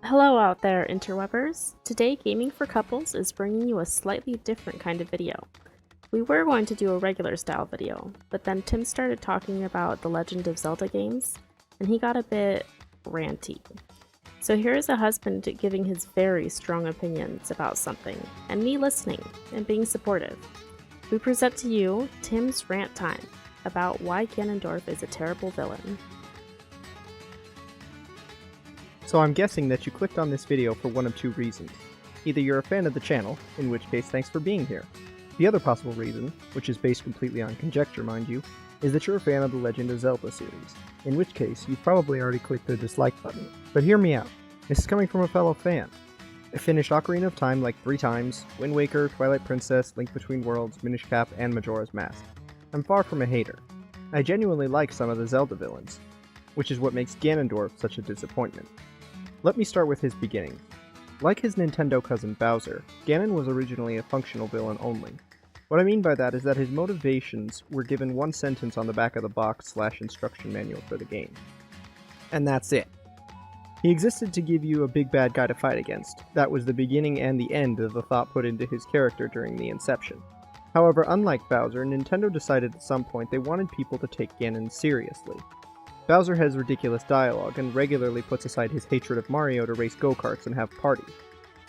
Hello out there, interwebers! Today, Gaming for Couples is bringing you a slightly different kind of video. We were going to do a regular style video, but then Tim started talking about the Legend of Zelda games, and he got a bit ranty. So here is a husband giving his very strong opinions about something, and me listening and being supportive. We present to you Tim's rant time about why Ganondorf is a terrible villain. So I'm guessing that you clicked on this video for one of two reasons. Either you're a fan of the channel, in which case thanks for being here. The other possible reason, which is based completely on conjecture mind you, is that you're a fan of the Legend of Zelda series, in which case you've probably already clicked the dislike button. But hear me out, this is coming from a fellow fan. I finished Ocarina of Time like 3 times, Wind Waker, Twilight Princess, Link Between Worlds, Minish Cap, and Majora's Mask. I'm far from a hater. I genuinely like some of the Zelda villains, which is what makes Ganondorf such a disappointment. Let me start with his beginnings. Like his Nintendo cousin Bowser, Ganon was originally a functional villain only. What I mean by that is that his motivations were given one sentence on the back of the box/instruction manual for the game. And that's it. He existed to give you a big bad guy to fight against. That was the beginning and the end of the thought put into his character during the inception. However, unlike Bowser, Nintendo decided at some point they wanted people to take Ganon seriously. Bowser has ridiculous dialogue and regularly puts aside his hatred of Mario to race go-karts and have parties.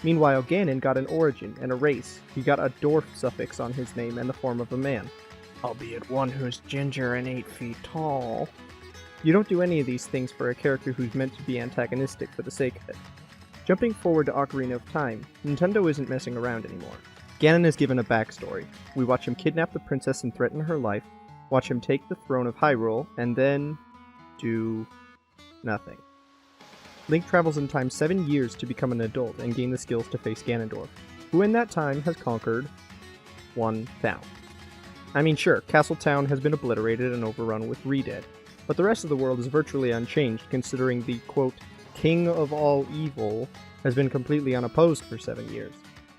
Meanwhile, Ganon got an origin and a race. He got a dwarf suffix on his name and the form of a man. Albeit one who's ginger and 8 feet tall. You don't do any of these things for a character who's meant to be antagonistic for the sake of it. Jumping forward to Ocarina of Time, Nintendo isn't messing around anymore. Ganon is given a backstory. We watch him kidnap the princess and threaten her life, watch him take the throne of Hyrule, and then do nothing. Link travels in time 7 years to become an adult and gain the skills to face Ganondorf, who in that time has conquered one town. I mean, sure, Castle Town has been obliterated and overrun with Redead, but the rest of the world is virtually unchanged considering the, quote, king of all evil has been completely unopposed for 7 years.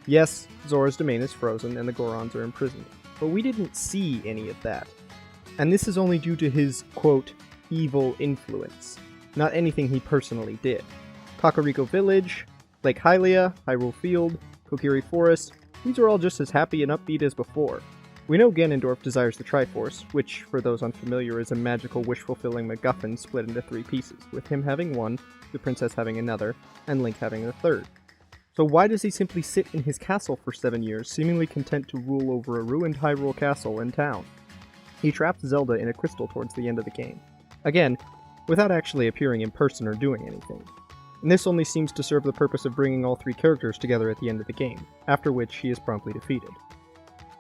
Yes, Zora's domain is frozen and the Gorons are imprisoned, but we didn't see any of that. And this is only due to his, quote, evil influence, not anything he personally did. Kakariko Village, Lake Hylia, Hyrule Field, Kokiri Forest, these are all just as happy and upbeat as before. We know Ganondorf desires the Triforce, which, for those unfamiliar, is a magical wish-fulfilling MacGuffin split into 3 pieces, with him having one, the princess having another, and Link having the third. So why does he simply sit in his castle for 7 years, seemingly content to rule over a ruined Hyrule castle and town? He traps Zelda in a crystal towards the end of the game. Again, without actually appearing in person or doing anything. And this only seems to serve the purpose of bringing all 3 characters together at the end of the game, after which he is promptly defeated.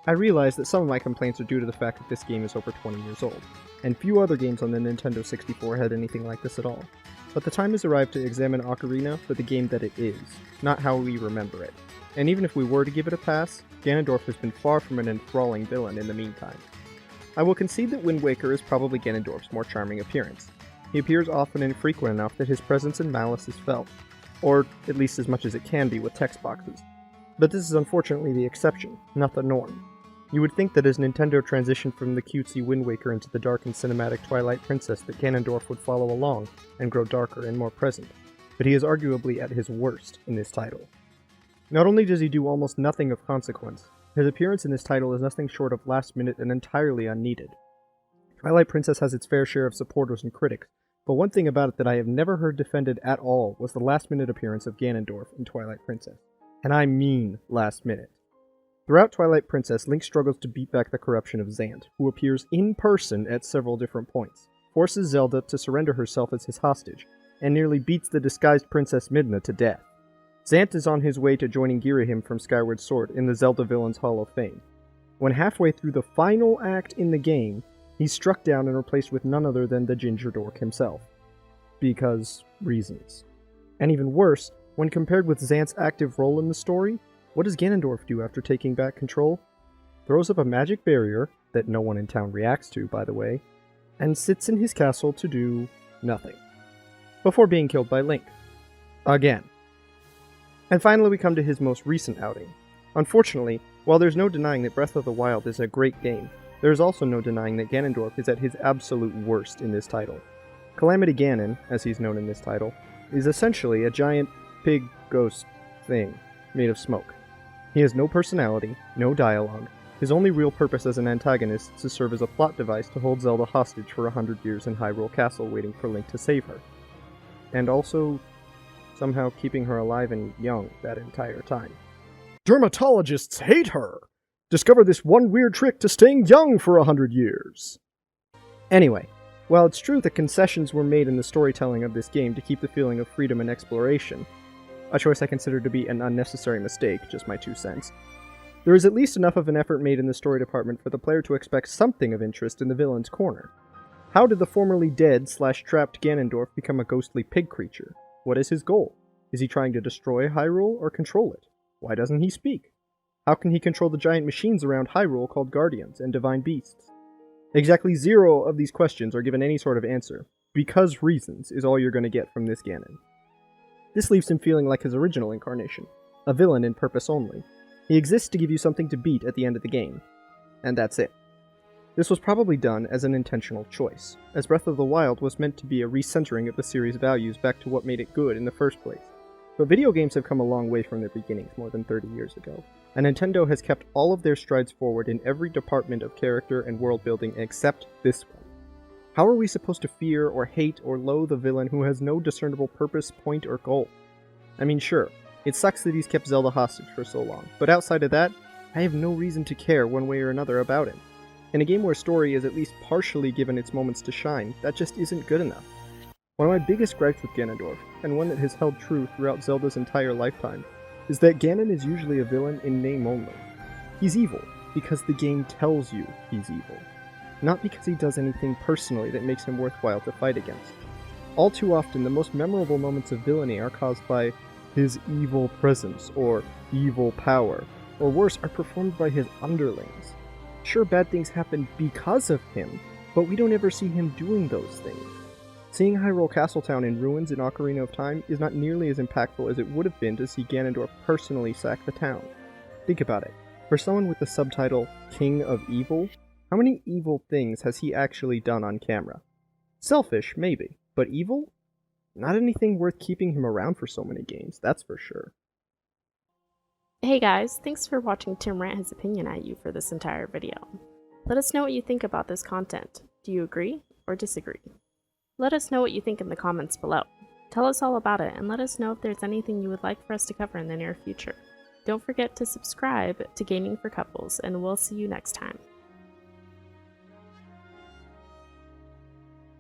I realize that some of my complaints are due to the fact that this game is over 20 years old, and few other games on the Nintendo 64 had anything like this at all. But the time has arrived to examine Ocarina for the game that it is, not how we remember it. And even if we were to give it a pass, Ganondorf has been far from an enthralling villain in the meantime. I will concede that Wind Waker is probably Ganondorf's more charming appearance. He appears often and frequent enough that his presence and malice is felt, or at least as much as it can be with text boxes. But this is unfortunately the exception, not the norm. You would think that as Nintendo transitioned from the cutesy Wind Waker into the dark and cinematic Twilight Princess that Ganondorf would follow along and grow darker and more present, but he is arguably at his worst in this title. Not only does he do almost nothing of consequence, his appearance in this title is nothing short of last minute and entirely unneeded. Twilight Princess has its fair share of supporters and critics, but one thing about it that I have never heard defended at all was the last minute appearance of Ganondorf in Twilight Princess. And I mean last minute. Throughout Twilight Princess, Link struggles to beat back the corruption of Zant, who appears in person at several different points, forces Zelda to surrender herself as his hostage, and nearly beats the disguised Princess Midna to death. Zant is on his way to joining Girahim from Skyward Sword in the Zelda Villains Hall of Fame. When halfway through the final act in the game, he's struck down and replaced with none other than the Ginger Dork himself. Because reasons. And even worse, when compared with Zant's active role in the story, what does Ganondorf do after taking back control? Throws up a magic barrier, that no one in town reacts to, by the way, and sits in his castle to do nothing. Before being killed by Link. Again. And finally we come to his most recent outing. Unfortunately, while there's no denying that Breath of the Wild is a great game, there is also no denying that Ganondorf is at his absolute worst in this title. Calamity Ganon, as he's known in this title, is essentially a giant pig ghost thing made of smoke. He has no personality, no dialogue. His only real purpose as an antagonist is to serve as a plot device to hold Zelda hostage for 100 years in Hyrule Castle waiting for Link to save her. And also, somehow keeping her alive and young that entire time. Dermatologists hate her! Discover this one weird trick to staying young for 100 years! Anyway, while it's true that concessions were made in the storytelling of this game to keep the feeling of freedom and exploration, a choice I consider to be an unnecessary mistake, just my 2 cents, there is at least enough of an effort made in the story department for the player to expect something of interest in the villain's corner. How did the formerly dead/trapped Ganondorf become a ghostly pig creature? What is his goal? Is he trying to destroy Hyrule or control it? Why doesn't he speak? How can he control the giant machines around Hyrule called Guardians and Divine Beasts? Exactly 0 of these questions are given any sort of answer. Because reasons is all you're going to get from this Ganon. This leaves him feeling like his original incarnation, a villain in purpose only. He exists to give you something to beat at the end of the game. And that's it. This was probably done as an intentional choice, as Breath of the Wild was meant to be a recentering of the series' values back to what made it good in the first place. But video games have come a long way from their beginnings more than 30 years ago, and Nintendo has kept all of their strides forward in every department of character and world building except this one. How are we supposed to fear or hate or loathe a villain who has no discernible purpose, point, or goal? I mean, sure, it sucks that he's kept Zelda hostage for so long, but outside of that, I have no reason to care one way or another about him. In a game where story is at least partially given its moments to shine, that just isn't good enough. One of my biggest gripes with Ganondorf, and one that has held true throughout Zelda's entire lifetime, is that Ganon is usually a villain in name only. He's evil because the game tells you he's evil, not because he does anything personally that makes him worthwhile to fight against. All too often, the most memorable moments of villainy are caused by his evil presence, or evil power, or worse, are performed by his underlings. Sure, bad things happen because of him, but we don't ever see him doing those things. Seeing Hyrule Castletown in ruins in Ocarina of Time is not nearly as impactful as it would have been to see Ganondorf personally sack the town. Think about it. For someone with the subtitle, King of Evil, how many evil things has he actually done on camera? Selfish, maybe, but evil? Not anything worth keeping him around for so many games, that's for sure. Hey guys, thanks for watching Tim rant his opinion at you for this entire video. Let us know what you think about this content. Do you agree or disagree? Let us know what you think in the comments below. Tell us all about it and let us know if there's anything you would like for us to cover in the near future. Don't forget to subscribe to Gaming for Couples and we'll see you next time.